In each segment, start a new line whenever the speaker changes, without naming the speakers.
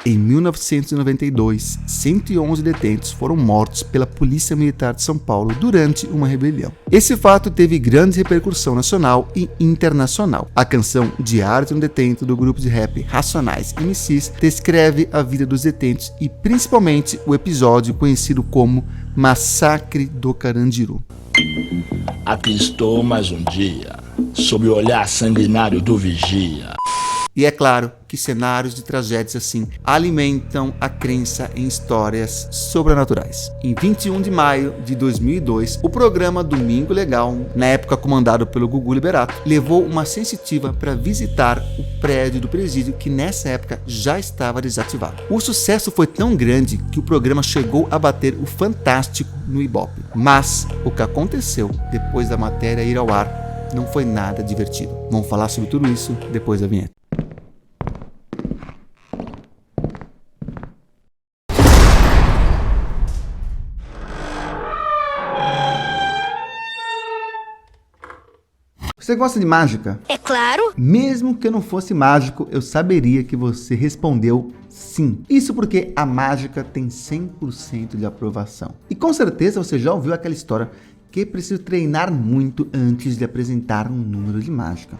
Em 1992, 111 detentos foram mortos pela Polícia Militar de São Paulo durante uma rebelião. Esse fato teve grande repercussão nacional e internacional. A canção Diário de um Detento do grupo de rap Racionais MCs descreve a vida dos detentos e principalmente o episódio conhecido como Massacre do Carandiru.
Aqui estou mais um dia, sob o olhar sanguinário do vigia.
E é claro que cenários de tragédias assim alimentam a crença em histórias sobrenaturais. Em 21 de maio de 2002, o programa Domingo Legal, na época comandado pelo Gugu Liberato, levou uma sensitiva para visitar o prédio do presídio que nessa época já estava desativado. O sucesso foi tão grande que o programa chegou a bater o Fantástico no Ibope. Mas o que aconteceu depois da matéria ir ao ar não foi nada divertido. Vamos falar sobre tudo isso depois da vinheta. Você gosta de mágica?
É claro!
Mesmo que eu não fosse mágico, eu saberia que você respondeu sim. Isso porque a mágica tem 100% de aprovação. E com certeza você já ouviu aquela história que é preciso treinar muito antes de apresentar um número de mágica.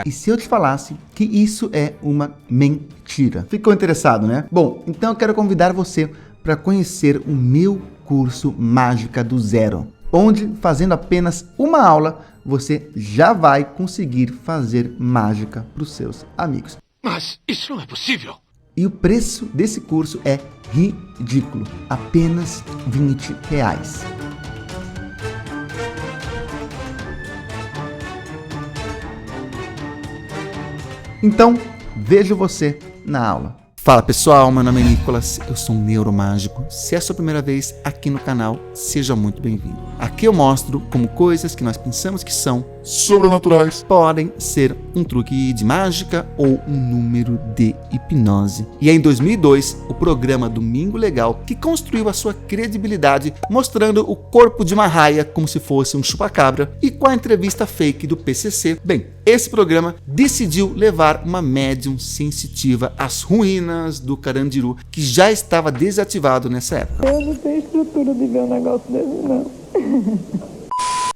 E se eu te falasse que isso é uma mentira? Ficou interessado, né? Bom, então eu quero convidar você para conhecer o meu curso Mágica do Zero, onde, fazendo apenas uma aula, você já vai conseguir fazer mágica para os seus amigos.
Mas isso não é possível!
E o preço desse curso é ridículo, apenas R$20. Então, vejo você na aula. Fala pessoal, meu nome é Nicolas, eu sou um neuromágico. Se é a sua primeira vez aqui no canal, seja muito bem-vindo. Aqui eu mostro como coisas que nós pensamos que são
sobrenaturais
podem ser um truque de mágica ou um número de hipnose. E é em 2002, o programa Domingo Legal que construiu a sua credibilidade mostrando o corpo de uma raia como se fosse um chupacabra e com a entrevista fake do PCC. Bem, esse programa decidiu levar uma médium sensitiva às ruínas do Carandiru, que já estava desativado nessa época.
Eu não tenho estrutura de ver um negócio desse, não.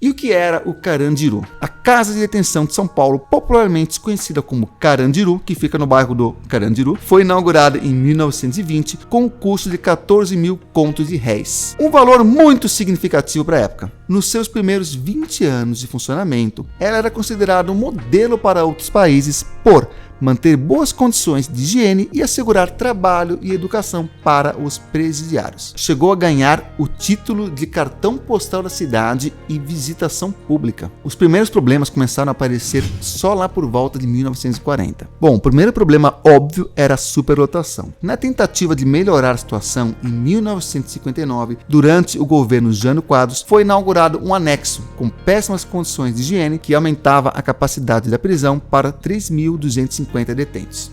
E o que era o Carandiru? A Casa de Detenção de São Paulo, popularmente conhecida como Carandiru, que fica no bairro do Carandiru, foi inaugurada em 1920 com um custo de 14 mil contos de réis. Um valor muito significativo para a época. Nos seus primeiros 20 anos de funcionamento, ela era considerada um modelo para outros países por manter boas condições de higiene e assegurar trabalho e educação para os presidiários. Chegou a ganhar o título de cartão postal da cidade e visitação pública. Os primeiros problemas começaram a aparecer só lá por volta de 1940. Bom, o primeiro problema óbvio era a superlotação. Na tentativa de melhorar a situação, em 1959, durante o governo Jânio Quadros, foi inaugurado um anexo com péssimas condições de higiene que aumentava a capacidade da prisão para 3.250 detentos.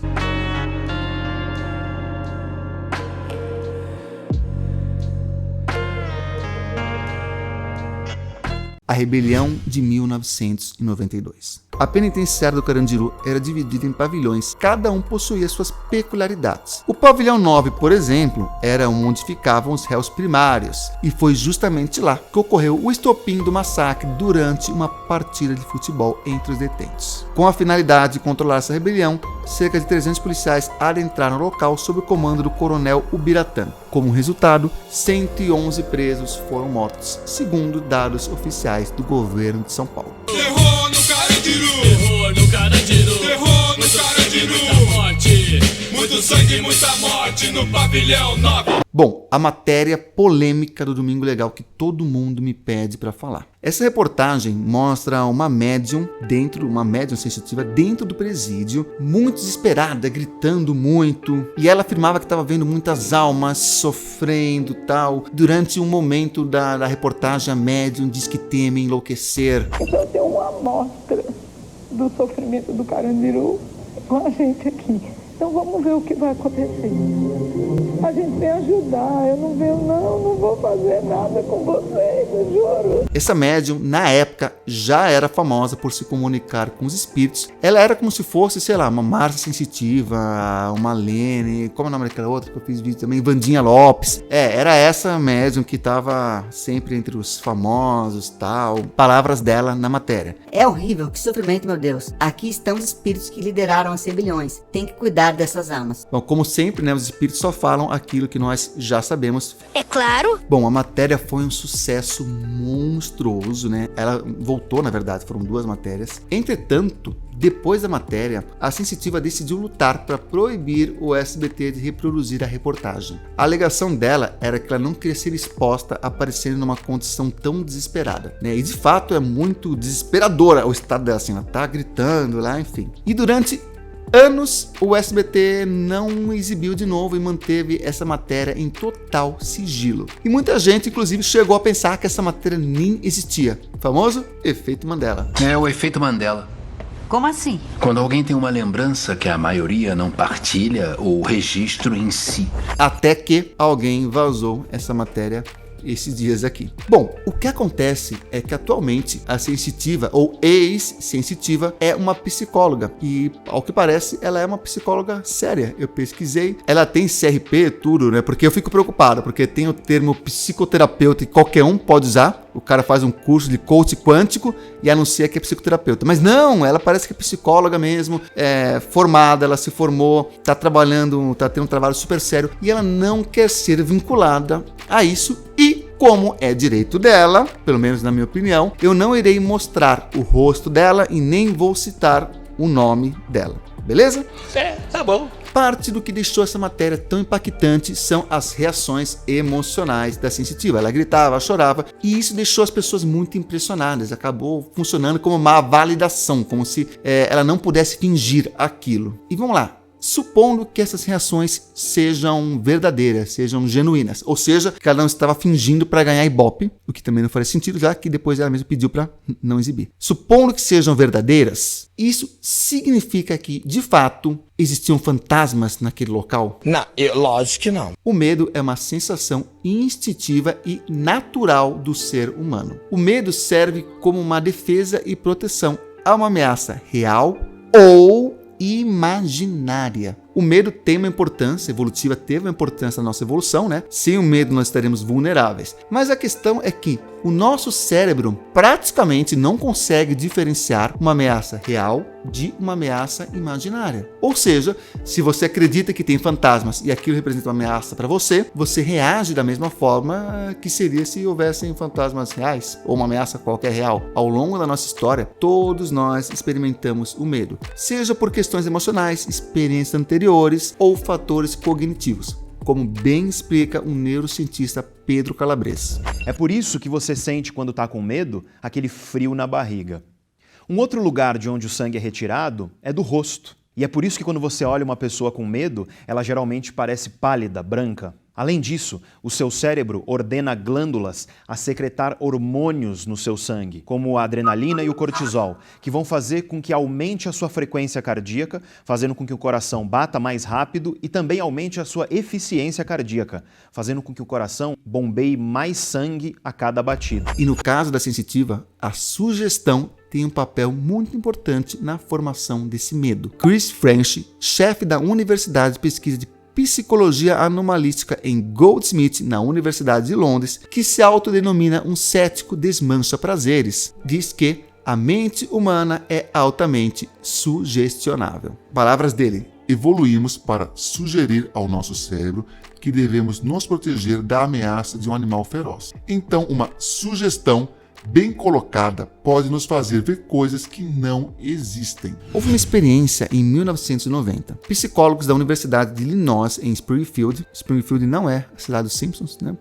A rebelião de 1992. A penitenciária do Carandiru era dividida em pavilhões, cada um possuía suas peculiaridades. O pavilhão 9, por exemplo, era onde ficavam os réus primários, e foi justamente lá que ocorreu o estopim do massacre durante uma partida de futebol entre os detentos. Com a finalidade de controlar essa rebelião, cerca de 300 policiais adentraram no local sob o comando do coronel Ubiratã. Como resultado, 111 presos foram mortos, segundo dados oficiais do governo de São Paulo.
Terror no Carandiru! Terror no Carandiru! Terror no Carandiru! Muita morte! Muito sangue, muita morte no pavilhão 9!
Bom, a matéria polêmica do Domingo Legal que todo mundo me pede para falar. Essa reportagem mostra uma médium sensitiva dentro do presídio, muito desesperada, gritando muito, e ela afirmava que estava vendo muitas almas sofrendo tal. Durante um momento da reportagem, a médium diz que teme enlouquecer.
Eu tenho uma amostra do sofrimento do Carandiru com a gente aqui. Então vamos ver o que vai acontecer. A gente vem ajudar, eu não vou fazer nada com vocês, eu juro.
Essa médium, na época, já era famosa por se comunicar com os espíritos. Ela era como se fosse, sei lá, uma Márcia Sensitiva, uma Lene, como é o nome daquela outra que eu fiz vídeo também, Vandinha Lopes. Era essa médium que estava sempre entre os famosos, tal. Palavras dela na matéria.
É horrível, que sofrimento, meu Deus. Aqui estão os espíritos que lideraram as rebeliões. Tem que cuidar dessas almas.
Bom, como sempre, né, os espíritos só falam aquilo que nós já sabemos.
É claro.
Bom, a matéria foi um sucesso monstruoso, né? Ela voltou, na verdade, foram 2 matérias. Entretanto, depois da matéria, a Sensitiva decidiu lutar para proibir o SBT de reproduzir a reportagem. A alegação dela era que ela não queria ser exposta aparecendo numa condição tão desesperada, né? E de fato é muito desesperadora o estado dela, assim, ela tá gritando lá, enfim. E durante anos, o SBT não exibiu de novo e manteve essa matéria em total sigilo. E muita gente, inclusive, chegou a pensar que essa matéria nem existia. O famoso efeito Mandela.
É o efeito Mandela.
Como assim?
Quando alguém tem uma lembrança que a maioria não partilha, ou o registro em si.
Até que alguém vazou essa matéria esses dias aqui. Bom, o que acontece é que atualmente a Sensitiva, ou ex-Sensitiva, é uma psicóloga e, ao que parece, ela é uma psicóloga séria. Eu pesquisei, ela tem CRP, tudo, né? Porque eu fico preocupado, porque tem o termo psicoterapeuta e qualquer um pode usar. O cara faz um curso de coach quântico e anuncia que é psicoterapeuta. Mas não, ela parece que é psicóloga mesmo, é formada, ela se formou, tá trabalhando, tá tendo um trabalho super sério e ela não quer ser vinculada a isso. E como é direito dela, pelo menos na minha opinião, eu não irei mostrar o rosto dela e nem vou citar o nome dela. Beleza?
Tá bom.
Parte do que deixou essa matéria tão impactante são as reações emocionais da Sensitiva. Ela gritava, chorava e isso deixou as pessoas muito impressionadas. Acabou funcionando como uma validação, como se ela não pudesse fingir aquilo. E vamos lá. Supondo que essas reações sejam verdadeiras, sejam genuínas, ou seja, que ela não estava fingindo para ganhar Ibope, o que também não faria sentido, já que depois ela mesma pediu para não exibir. Supondo que sejam verdadeiras, isso significa que, de fato, existiam fantasmas naquele local?
Não, lógico que não.
O medo é uma sensação instintiva e natural do ser humano. O medo serve como uma defesa e proteção a uma ameaça real ou imaginária. O medo tem uma importância evolutiva, teve uma importância na nossa evolução, né? Sem o medo nós estaremos vulneráveis. Mas a questão é que o nosso cérebro praticamente não consegue diferenciar uma ameaça real de uma ameaça imaginária. Ou seja, se você acredita que tem fantasmas e aquilo representa uma ameaça para você, você reage da mesma forma que seria se houvessem fantasmas reais ou uma ameaça qualquer real. Ao longo da nossa história, todos nós experimentamos o medo, seja por questões emocionais, experiências anteriores ou fatores cognitivos, como bem explica o neurocientista Pedro Calabres.
É por isso que você sente, quando está com medo, aquele frio na barriga. Um outro lugar de onde o sangue é retirado é do rosto. E é por isso que quando você olha uma pessoa com medo, ela geralmente parece pálida, branca. Além disso, o seu cérebro ordena glândulas a secretar hormônios no seu sangue, como a adrenalina e o cortisol, que vão fazer com que aumente a sua frequência cardíaca, fazendo com que o coração bata mais rápido e também aumente a sua eficiência cardíaca, fazendo com que o coração bombeie mais sangue a cada batida.
E no caso da Sensitiva, a sugestão tem um papel muito importante na formação desse medo. Chris French, chefe da Universidade de Pesquisa de Psicologia Anomalística em Goldsmith, na Universidade de Londres, que se autodenomina um cético desmancha prazeres, diz que a mente humana é altamente sugestionável. Palavras dele:
evoluímos para sugerir ao nosso cérebro que devemos nos proteger da ameaça de um animal feroz. Então, uma sugestão bem colocada pode nos fazer ver coisas que não existem.
Houve uma experiência em 1990. Psicólogos da Universidade de Illinois em Springfield não é a cidade dos Simpsons, né?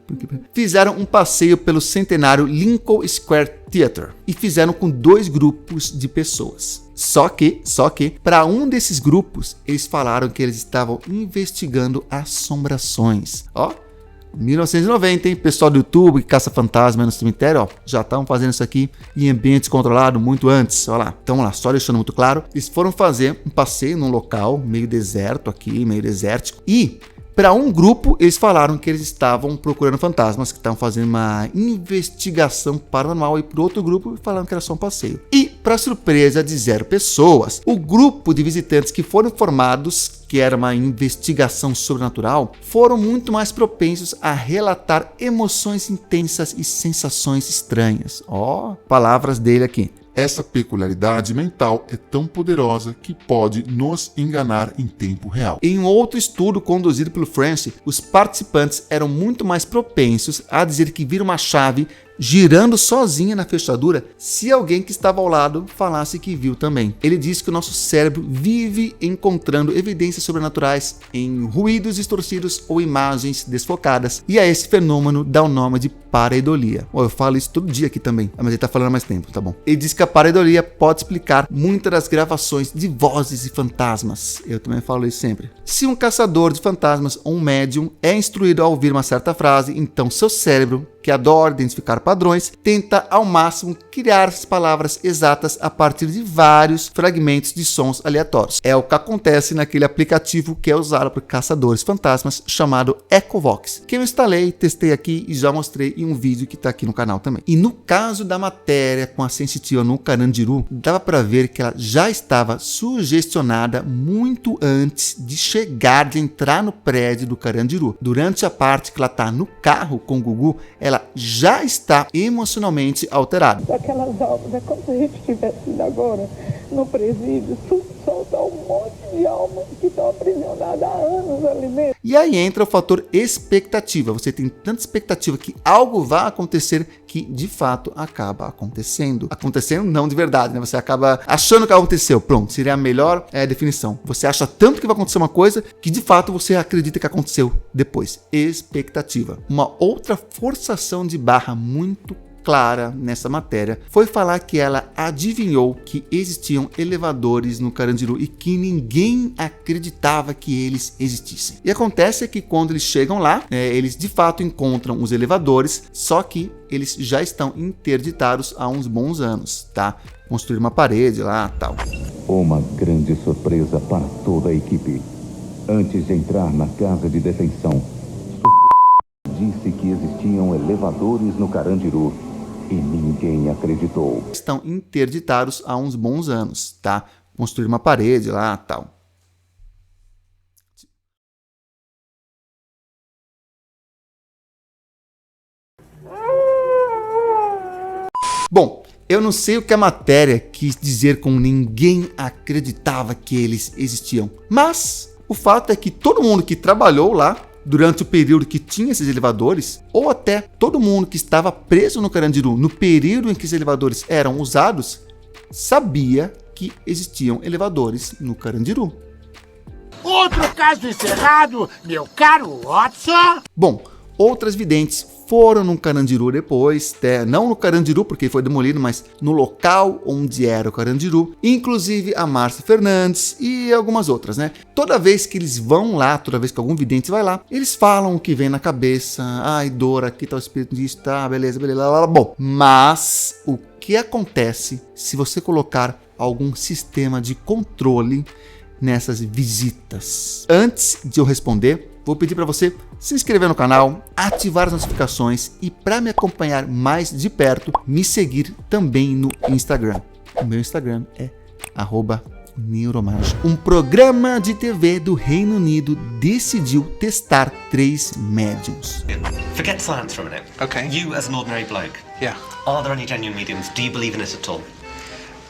Fizeram um passeio pelo centenário Lincoln Square Theater e fizeram com 2 grupos de pessoas. Só que, para um desses grupos, eles falaram que eles estavam investigando assombrações. 1990, hein? Pessoal do YouTube que caça fantasma no cemitério, ó, já estavam fazendo isso aqui em ambiente controlado muito antes, olha lá. Então, lá, só deixando muito claro, eles foram fazer um passeio num local meio deserto aqui, meio desértico, e para um grupo, eles falaram que eles estavam procurando fantasmas, que estavam fazendo uma investigação paranormal, e para outro grupo falaram que era só um passeio. E, para surpresa de 0 pessoas, o grupo de visitantes que foram informados que era uma investigação sobrenatural, foram muito mais propensos a relatar emoções intensas e sensações estranhas. Ó, palavras dele aqui.
Essa peculiaridade mental é tão poderosa que pode nos enganar em tempo real.
Em um outro estudo conduzido pelo Francis, os participantes eram muito mais propensos a dizer que viram uma chave girando sozinha na fechadura se alguém que estava ao lado falasse que viu também. Ele disse que o nosso cérebro vive encontrando evidências sobrenaturais em ruídos distorcidos ou imagens desfocadas, e a esse fenômeno dá o nome de pareidolia. Eu falo isso todo dia aqui também, mas ele tá falando há mais tempo, tá bom? Ele diz que a pareidolia pode explicar muitas das gravações de vozes e fantasmas. Eu também falo isso sempre. Se um caçador de fantasmas ou um médium é instruído a ouvir uma certa frase, então seu cérebro, que adora identificar padrões, tenta ao máximo criar as palavras exatas a partir de vários fragmentos de sons aleatórios. É o que acontece naquele aplicativo que é usado por caçadores fantasmas chamado Ecovox, que eu instalei, testei aqui e já mostrei em um vídeo que está aqui no canal também. E no caso da matéria com a sensitiva no Carandiru, dava para ver que ela já estava sugestionada muito antes de chegar, de entrar no prédio do Carandiru. Durante a parte que ela está no carro com o Gugu, ela já está emocionalmente alterada.
Aquelas almas, é como se a gente estivesse indo agora no presídio, soltar um monte de almas que estão aprisionadas há anos ali dentro.
E aí entra o fator expectativa. Você tem tanta expectativa que algo vai acontecer que de fato acaba acontecendo. Acontecendo não de verdade, né? Você acaba achando que aconteceu. Pronto, seria a melhor definição. Você acha tanto que vai acontecer uma coisa que de fato você acredita que aconteceu depois. Expectativa. Uma outra forçação de barra muito clara nessa matéria foi falar que ela adivinhou que existiam elevadores no Carandiru e que ninguém acreditava que eles existissem. E acontece que quando eles chegam lá, eles de fato encontram os elevadores, só que eles já estão interditados há uns bons anos, tá? Construíram uma parede lá, tal.
Uma grande surpresa para toda a equipe. Antes de entrar na casa de detenção, disse que existiam elevadores no Carandiru e ninguém acreditou.
Estão interditados há uns bons anos, tá? Construíram uma parede lá, tal. Bom, eu não sei o que a matéria quis dizer com ninguém acreditava que eles existiam, mas o fato é que todo mundo que trabalhou lá durante o período que tinha esses elevadores, ou até todo mundo que estava preso no Carandiru no período em que os elevadores eram usados, sabia que existiam elevadores no Carandiru.
Outro caso encerrado, meu caro Watson.
Bom, outras videntes foram no Carandiru depois, não no Carandiru porque foi demolido, mas no local onde era o Carandiru, inclusive a Márcia Fernandes e algumas outras, né? Toda vez que eles vão lá, toda vez que algum vidente vai lá, eles falam o que vem na cabeça. Ai, Dora, aqui tá o espírito disso, tá, beleza, beleza, bom. Mas o que acontece se você colocar algum sistema de controle nessas visitas? Antes de eu responder, vou pedir para você se inscrever no canal, ativar as notificações e, para me acompanhar mais de perto, me seguir também no Instagram. O meu Instagram é @neuromágico. Um programa de TV do Reino Unido decidiu testar 3 médiums.
Forget science for a minute. Okay. You as an ordinary bloke.
Yeah.
Are there any genuine mediums? Do you believe in it at all?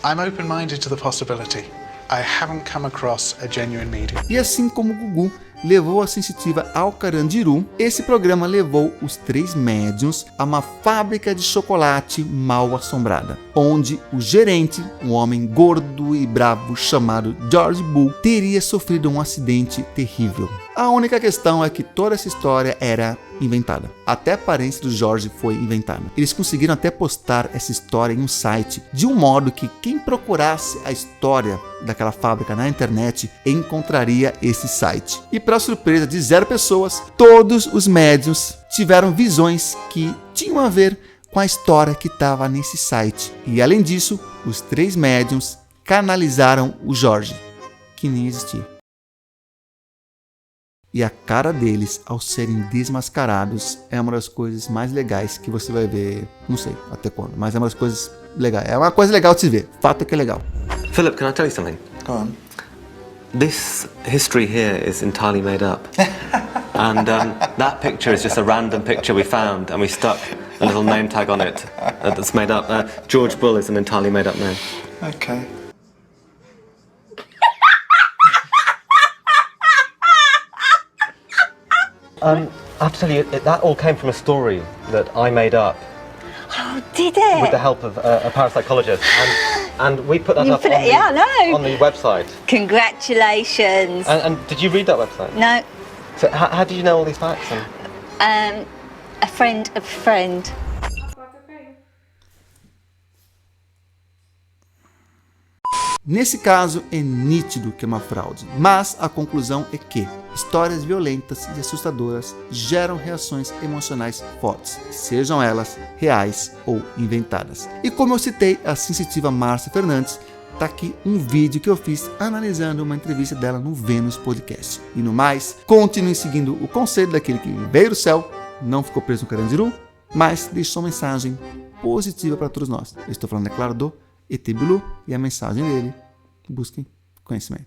I'm open-minded to the possibility. I haven't come across a genuine medium.
E assim como o Gugu levou a sensitiva ao Carandiru, esse programa levou os 3 médiuns a uma fábrica de chocolate mal assombrada, onde o gerente, um homem gordo e bravo chamado George Bull, teria sofrido um acidente terrível. A única questão é que toda essa história era inventada. Até a aparência do George foi inventada. Eles conseguiram até postar essa história em um site, de um modo que quem procurasse a história daquela fábrica na internet encontraria esse site. E para surpresa de 0 pessoas, todos os médiuns tiveram visões que tinham a ver com a história que estava nesse site. E além disso, os 3 médiuns canalizaram o Jorge, que nem existia. E a cara deles ao serem desmascarados é uma das coisas mais legais que você vai ver, não sei até quando, mas é uma das coisas legais. É uma coisa legal de se ver, fato é que é legal.
Philip, can I tell you something?
Go on.
This history here is entirely made up. And that picture is just a random picture we found and we stuck a little name tag on it that's made up. George Bull is an entirely made up name.
Okay.
I have to tell you, that all came from a story that I made up.
Oh, did it?
With the help of a parapsychologist. And we put that
You
up
put
on,
it, yeah, I know.
on the website.
Congratulations.
And did you read that website?
No.
So how did you know all these facts?
A friend of a friend.
Nesse caso, é nítido que é uma fraude, mas a conclusão é que histórias violentas e assustadoras geram reações emocionais fortes, sejam elas reais ou inventadas. E como eu citei a sensitiva Márcia Fernandes, tá aqui um vídeo que eu fiz analisando uma entrevista dela no Vênus Podcast. E no mais, continue seguindo o conselho daquele que veio do céu, não ficou preso no Carandiru, mas deixou uma mensagem positiva para todos nós. Eu estou falando, é claro, do ET Bilu, e a mensagem dele: busquem conhecimento.